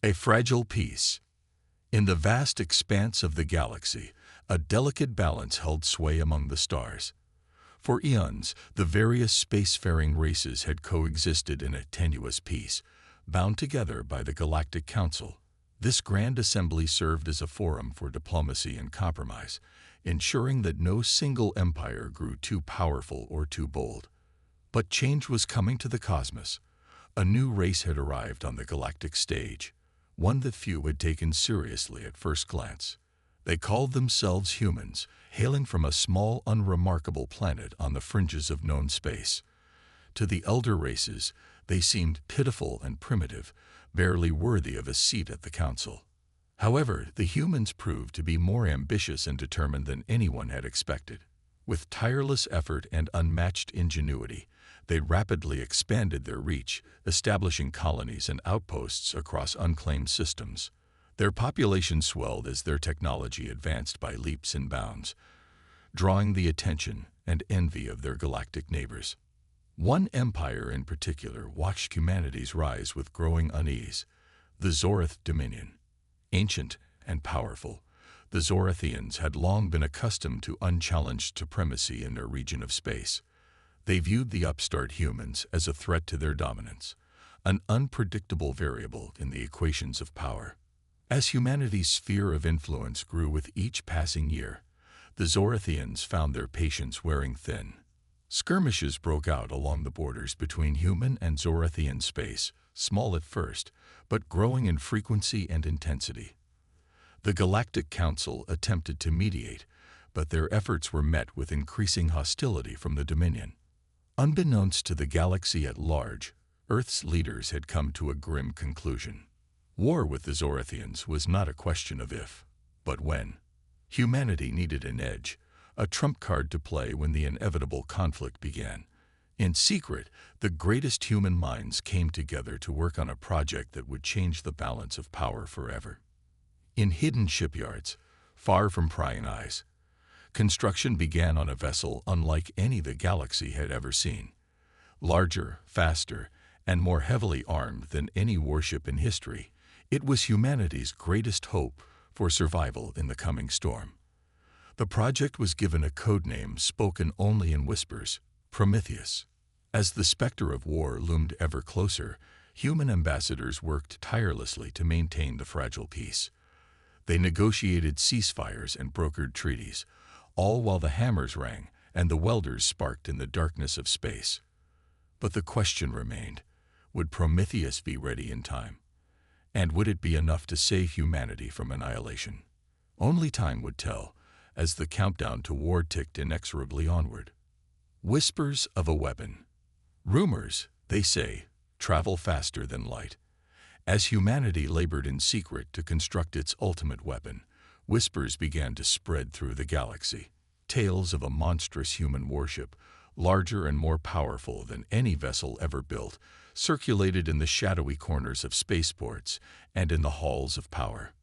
A fragile peace. In the vast expanse of the galaxy, a delicate balance held sway among the stars. For eons, the various spacefaring races had coexisted in a tenuous peace, bound together by the Galactic Council. This grand assembly served as a forum for diplomacy and compromise, ensuring that no single empire grew too powerful or too bold. But change was coming to the cosmos. A new race had arrived on the galactic stage, one that few had taken seriously at first glance. They called themselves humans, hailing from a small, unremarkable planet on the fringes of known space. To the elder races, they seemed pitiful and primitive, barely worthy of a seat at the council. However, the humans proved to be more ambitious and determined than anyone had expected. With tireless effort and unmatched ingenuity, they rapidly expanded their reach, establishing colonies and outposts across unclaimed systems. Their population swelled as their technology advanced by leaps and bounds, drawing the attention and envy of their galactic neighbors. One empire in particular watched humanity's rise with growing unease: the Zorath Dominion. Ancient and powerful, the Zorathians had long been accustomed to unchallenged supremacy in their region of space. They viewed the upstart humans as a threat to their dominance, an unpredictable variable in the equations of power. As humanity's sphere of influence grew with each passing year, the Zorathians found their patience wearing thin. Skirmishes broke out along the borders between human and Zorathian space, small at first, but growing in frequency and intensity. The Galactic Council attempted to mediate, but their efforts were met with increasing hostility from the Dominion. Unbeknownst to the galaxy at large, Earth's leaders had come to a grim conclusion. War with the Zorathians was not a question of if, but when. Humanity needed an edge, a trump card to play when the inevitable conflict began. In secret, the greatest human minds came together to work on a project that would change the balance of power forever. In hidden shipyards, far from prying eyes, construction began on a vessel unlike any the galaxy had ever seen. Larger, faster, and more heavily armed than any warship in history, it was humanity's greatest hope for survival in the coming storm. The project was given a codename spoken only in whispers: Prometheus. As the specter of war loomed ever closer, human ambassadors worked tirelessly to maintain the fragile peace. They negotiated ceasefires and brokered treaties, all while the hammers rang and the welders sparked in the darkness of space. But the question remained: would Prometheus be ready in time? And would it be enough to save humanity from annihilation? Only time would tell, as the countdown to war ticked inexorably onward. Whispers of a weapon. Rumors, they say, travel faster than light. As humanity labored in secret to construct its ultimate weapon, whispers began to spread through the galaxy. Tales of a monstrous human warship, larger and more powerful than any vessel ever built, circulated in the shadowy corners of spaceports and in the halls of power.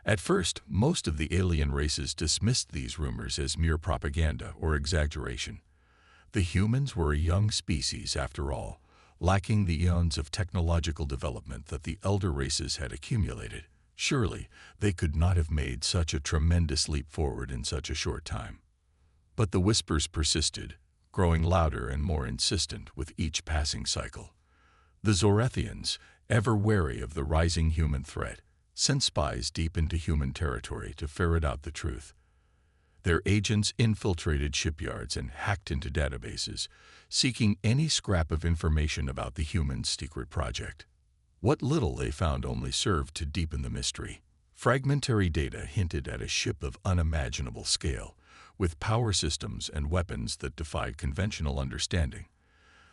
At first, most of the alien races dismissed these rumors as mere propaganda or exaggeration. The humans were a young species, after all, lacking the eons of technological development that the elder races had accumulated. Surely, they could not have made such a tremendous leap forward in such a short time. But the whispers persisted, growing louder and more insistent with each passing cycle. The Zorathians, ever wary of the rising human threat, sent spies deep into human territory to ferret out the truth. Their agents infiltrated shipyards and hacked into databases, seeking any scrap of information about the humans' secret project. What little they found only served to deepen the mystery. Fragmentary data hinted at a ship of unimaginable scale, with power systems and weapons that defied conventional understanding.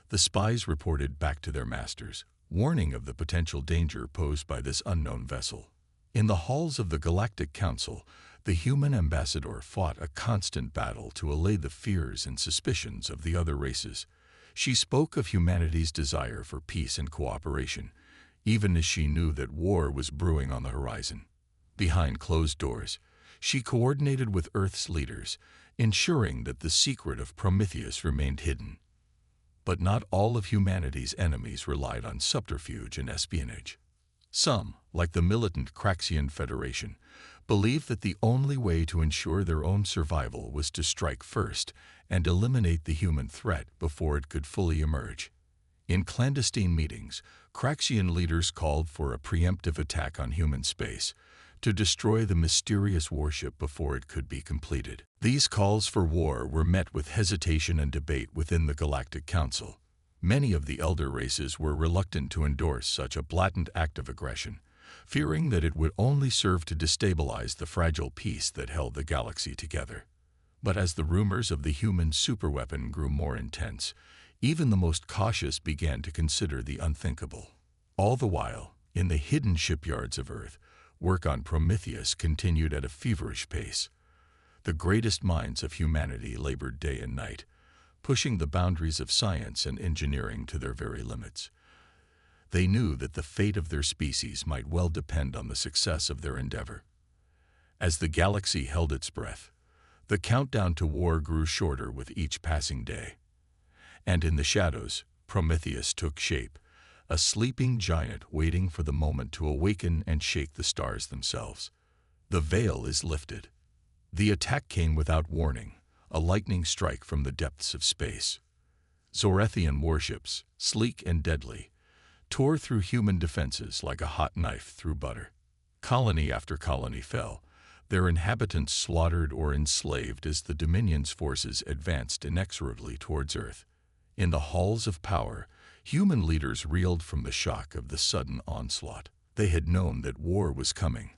The spies reported back to their masters, warning of the potential danger posed by this unknown vessel. In the halls of the Galactic Council, the human ambassador fought a constant battle to allay the fears and suspicions of the other races. She spoke of humanity's desire for peace and cooperation, even as she knew that war was brewing on the horizon. Behind closed doors, she coordinated with Earth's leaders, ensuring that the secret of Prometheus remained hidden. But not all of humanity's enemies relied on subterfuge and espionage. Some, like the militant Craxian Federation, believed that the only way to ensure their own survival was to strike first and eliminate the human threat before it could fully emerge. In clandestine meetings, Craxian leaders called for a preemptive attack on human space to destroy the mysterious warship before it could be completed. These calls for war were met with hesitation and debate within the Galactic Council. Many of the elder races were reluctant to endorse such a blatant act of aggression, fearing that it would only serve to destabilize the fragile peace that held the galaxy together. But as the rumors of the human superweapon grew more intense, even the most cautious began to consider the unthinkable. All the while, in the hidden shipyards of Earth, work on Prometheus continued at a feverish pace. The greatest minds of humanity labored day and night, pushing the boundaries of science and engineering to their very limits. They knew that the fate of their species might well depend on the success of their endeavor. As the galaxy held its breath, the countdown to war grew shorter with each passing day. And in the shadows, Prometheus took shape, a sleeping giant waiting for the moment to awaken and shake the stars themselves. The veil is lifted. The attack came without warning, a lightning strike from the depths of space. Zorethian warships, sleek and deadly, tore through human defenses like a hot knife through butter. Colony after colony fell, their inhabitants slaughtered or enslaved as the Dominion's forces advanced inexorably towards Earth. In the halls of power, human leaders reeled from the shock of the sudden onslaught. They had known that war was coming,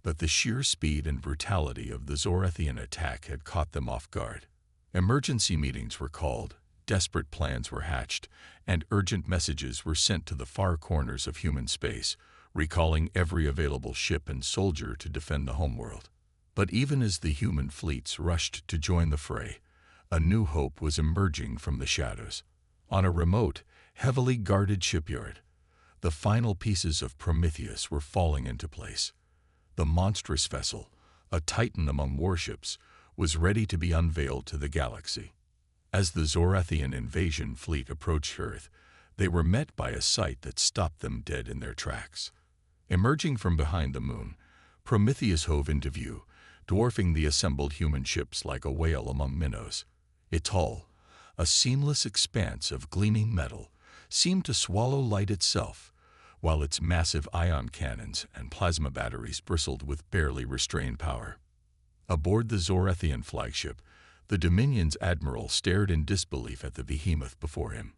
but the sheer speed and brutality of the Zorethian attack had caught them off guard. Emergency meetings were called, desperate plans were hatched, and urgent messages were sent to the far corners of human space, recalling every available ship and soldier to defend the homeworld. But even as the human fleets rushed to join the fray, a new hope was emerging from the shadows. On a remote, heavily guarded shipyard, the final pieces of Prometheus were falling into place. The monstrous vessel, a titan among warships, was ready to be unveiled to the galaxy. As the Zorethian invasion fleet approached Earth, they were met by a sight that stopped them dead in their tracks. Emerging from behind the moon, Prometheus hove into view, dwarfing the assembled human ships like a whale among minnows. Its hull, a seamless expanse of gleaming metal, seemed to swallow light itself, while its massive ion cannons and plasma batteries bristled with barely restrained power. Aboard the Zorethian flagship, the Dominion's admiral stared in disbelief at the behemoth before him.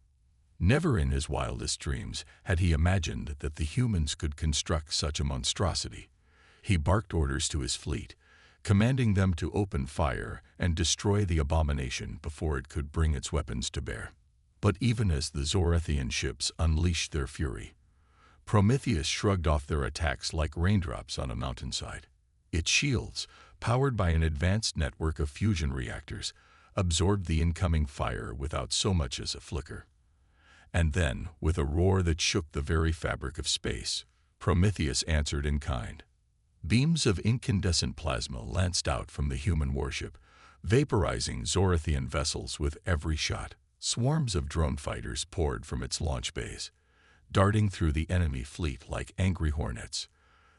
Never in his wildest dreams had he imagined that the humans could construct such a monstrosity. He barked orders to his fleet, commanding them to open fire and destroy the abomination before it could bring its weapons to bear. But even as the Zorethian ships unleashed their fury, Prometheus shrugged off their attacks like raindrops on a mountainside. Its shields, powered by an advanced network of fusion reactors, absorbed the incoming fire without so much as a flicker. And then, with a roar that shook the very fabric of space, Prometheus answered in kind. Beams of incandescent plasma lanced out from the human warship, vaporizing Zorethian vessels with every shot. Swarms of drone fighters poured from its launch bays, darting through the enemy fleet like angry hornets.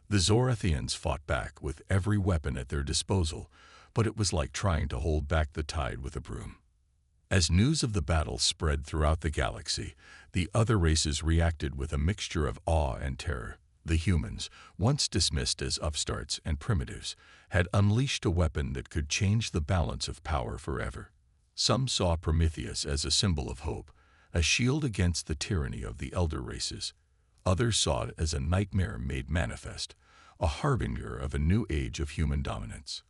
The Zorethians fought back with every weapon at their disposal, but it was like trying to hold back the tide with a broom. As news of the battle spread throughout the galaxy, the other races reacted with a mixture of awe and terror. The humans, once dismissed as upstarts and primitives, had unleashed a weapon that could change the balance of power forever. Some saw Prometheus as a symbol of hope, a shield against the tyranny of the elder races. Others saw it as a nightmare made manifest, a harbinger of a new age of human dominance.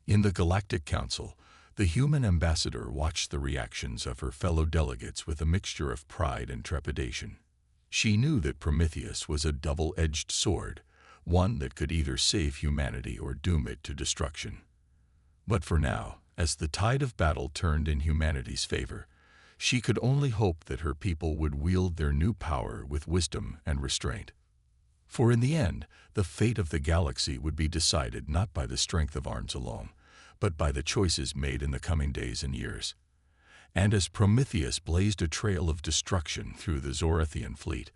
In the Galactic Council, the human ambassador watched the reactions of her fellow delegates with a mixture of pride and trepidation. She knew that Prometheus was a double-edged sword, one that could either save humanity or doom it to destruction. But for now, as the tide of battle turned in humanity's favor, she could only hope that her people would wield their new power with wisdom and restraint. For in the end, the fate of the galaxy would be decided not by the strength of arms alone, but by the choices made in the coming days and years. And as Prometheus blazed a trail of destruction through the Zorethian fleet,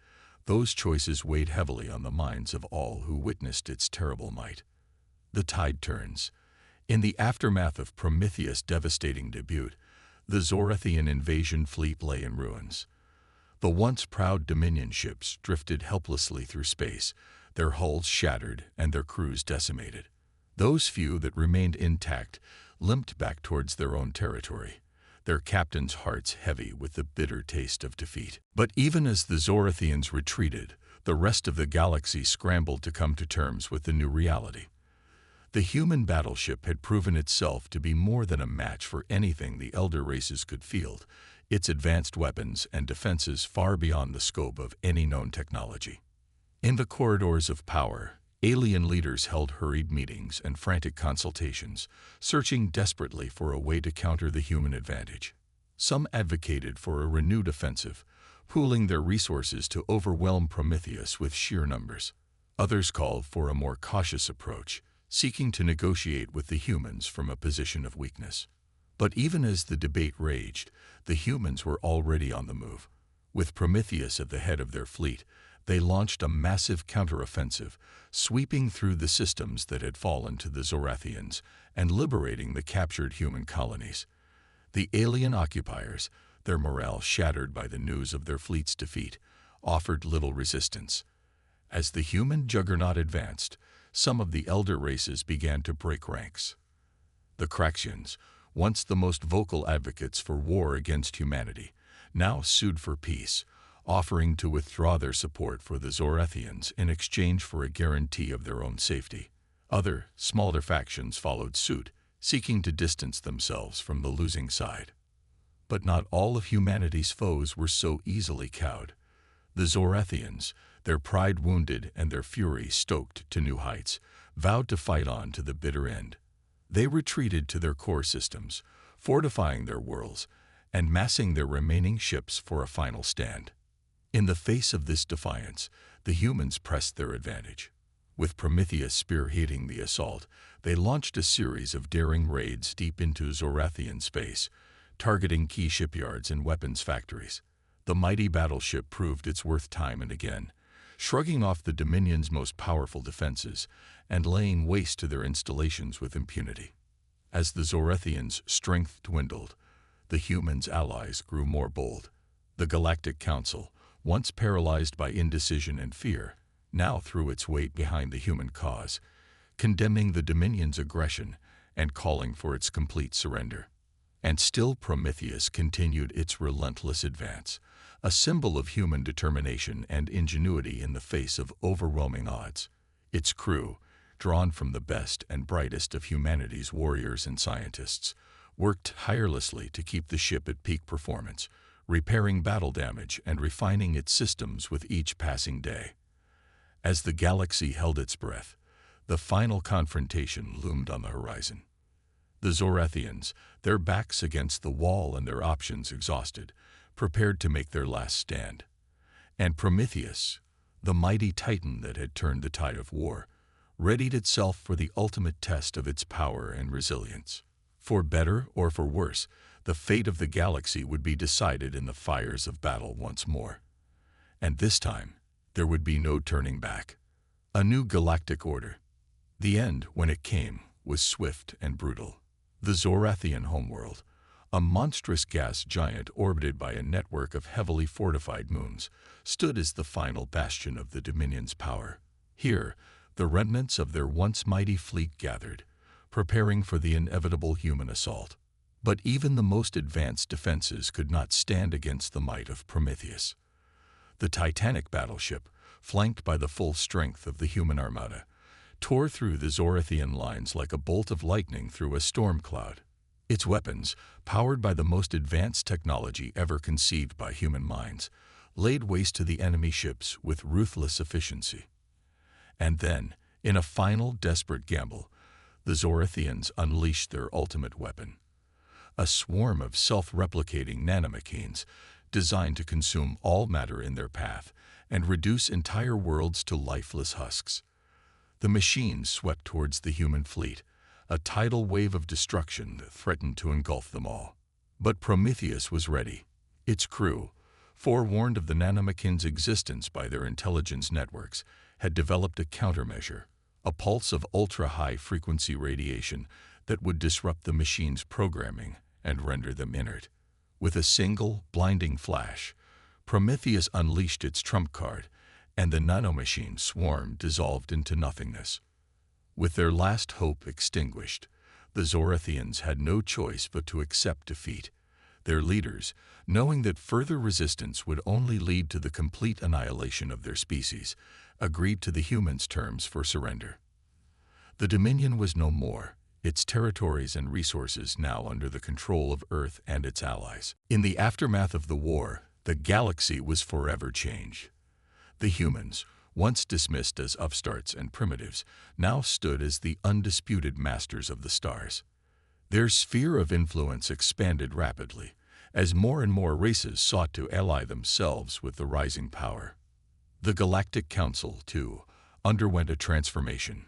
Those choices weighed heavily on the minds of all who witnessed its terrible might. The tide turns. In the aftermath of Prometheus' devastating debut, the Zorathian invasion fleet lay in ruins. The once proud Dominion ships drifted helplessly through space, their hulls shattered and their crews decimated. Those few that remained intact limped back towards their own territory, their captains' hearts heavy with the bitter taste of defeat. But even as the Zorathians retreated, the rest of the galaxy scrambled to come to terms with the new reality. The human battleship had proven itself to be more than a match for anything the elder races could field, its advanced weapons and defenses far beyond the scope of any known technology. In the corridors of power, alien leaders held hurried meetings and frantic consultations, searching desperately for a way to counter the human advantage. Some advocated for a renewed offensive, pooling their resources to overwhelm Prometheus with sheer numbers. Others called for a more cautious approach, seeking to negotiate with the humans from a position of weakness. But even as the debate raged, the humans were already on the move. With Prometheus at the head of their fleet, they launched a massive counteroffensive, sweeping through the systems that had fallen to the Zorathians and liberating the captured human colonies. The alien occupiers, their morale shattered by the news of their fleet's defeat, offered little resistance. As the human juggernaut advanced, some of the elder races began to break ranks. The Craxians, once the most vocal advocates for war against humanity, now sued for peace, offering to withdraw their support for the Zorathians in exchange for a guarantee of their own safety. Other, smaller factions followed suit, seeking to distance themselves from the losing side. But not all of humanity's foes were so easily cowed. The Zorathians, their pride wounded and their fury stoked to new heights, vowed to fight on to the bitter end. They retreated to their core systems, fortifying their worlds and massing their remaining ships for a final stand. In the face of this defiance, the humans pressed their advantage. With Prometheus spearheading the assault, they launched a series of daring raids deep into Zorathian space, targeting key shipyards and weapons factories. The mighty battleship proved its worth time and again, shrugging off the Dominion's most powerful defenses and laying waste to their installations with impunity. As the Zorathians' strength dwindled, the humans' allies grew more bold. The Galactic Council, once paralyzed by indecision and fear, now threw its weight behind the human cause, condemning the Dominion's aggression and calling for its complete surrender. And still Prometheus continued its relentless advance, a symbol of human determination and ingenuity in the face of overwhelming odds. Its crew, drawn from the best and brightest of humanity's warriors and scientists, worked tirelessly to keep the ship at peak performance, repairing battle damage and refining its systems with each passing day. As the galaxy held its breath, the final confrontation loomed on the horizon. The Zorathians, their backs against the wall and their options exhausted, prepared to make their last stand. And Prometheus, the mighty titan that had turned the tide of war, readied itself for the ultimate test of its power and resilience. For better or for worse, the fate of the galaxy would be decided in the fires of battle once more. And this time, there would be no turning back. A new galactic order. The end, when it came, was swift and brutal. The Zorathian homeworld, a monstrous gas giant orbited by a network of heavily fortified moons, stood as the final bastion of the Dominion's power. Here, the remnants of their once mighty fleet gathered, preparing for the inevitable human assault. But even the most advanced defenses could not stand against the might of Prometheus. The Titanic battleship, flanked by the full strength of the human armada, tore through the Zorathian lines like a bolt of lightning through a storm cloud. Its weapons, powered by the most advanced technology ever conceived by human minds, laid waste to the enemy ships with ruthless efficiency. And then, in a final desperate gamble, the Zorathians unleashed their ultimate weapon. A swarm of self-replicating nanomachines designed to consume all matter in their path and reduce entire worlds to lifeless husks. The machines swept towards the human fleet, a tidal wave of destruction that threatened to engulf them all. But Prometheus was ready. Its crew, forewarned of the nanomachines' existence by their intelligence networks, had developed a countermeasure, a pulse of ultra-high-frequency radiation that would disrupt the machine's programming and render them inert. With a single, blinding flash, Prometheus unleashed its trump card, and the nanomachine swarm dissolved into nothingness. With their last hope extinguished, the Zorathians had no choice but to accept defeat. Their leaders, knowing that further resistance would only lead to the complete annihilation of their species, agreed to the humans' terms for surrender. The Dominion was no more, its territories and resources now under the control of Earth and its allies. In the aftermath of the war, the galaxy was forever changed. The humans, once dismissed as upstarts and primitives, now stood as the undisputed masters of the stars. Their sphere of influence expanded rapidly, as more and more races sought to ally themselves with the rising power. The Galactic Council, too, underwent a transformation.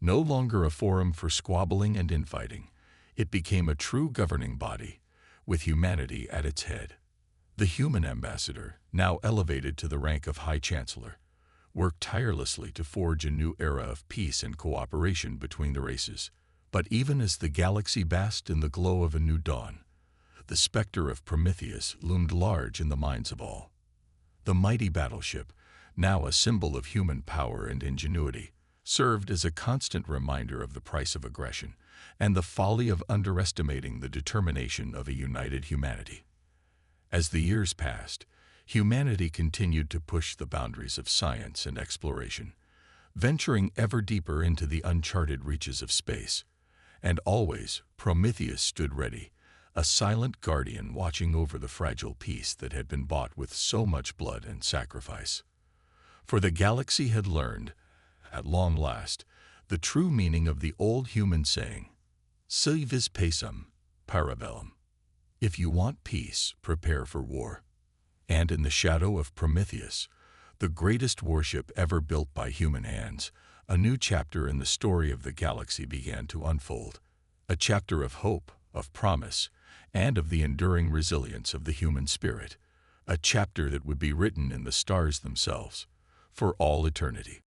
No longer a forum for squabbling and infighting, it became a true governing body, with humanity at its head. The human ambassador, now elevated to the rank of High Chancellor, worked tirelessly to forge a new era of peace and cooperation between the races. But even as the galaxy basked in the glow of a new dawn, the specter of Prometheus loomed large in the minds of all. The mighty battleship, now a symbol of human power and ingenuity, served as a constant reminder of the price of aggression and the folly of underestimating the determination of a united humanity. As the years passed, humanity continued to push the boundaries of science and exploration, venturing ever deeper into the uncharted reaches of space. And always, Prometheus stood ready, a silent guardian watching over the fragile peace that had been bought with so much blood and sacrifice. For the galaxy had learned, at long last, the true meaning of the old human saying, Si vis pacem, para bellum. If you want peace, prepare for war. And in the shadow of Prometheus, the greatest warship ever built by human hands, a new chapter in the story of the galaxy began to unfold. A chapter of hope, of promise, and of the enduring resilience of the human spirit. A chapter that would be written in the stars themselves, for all eternity.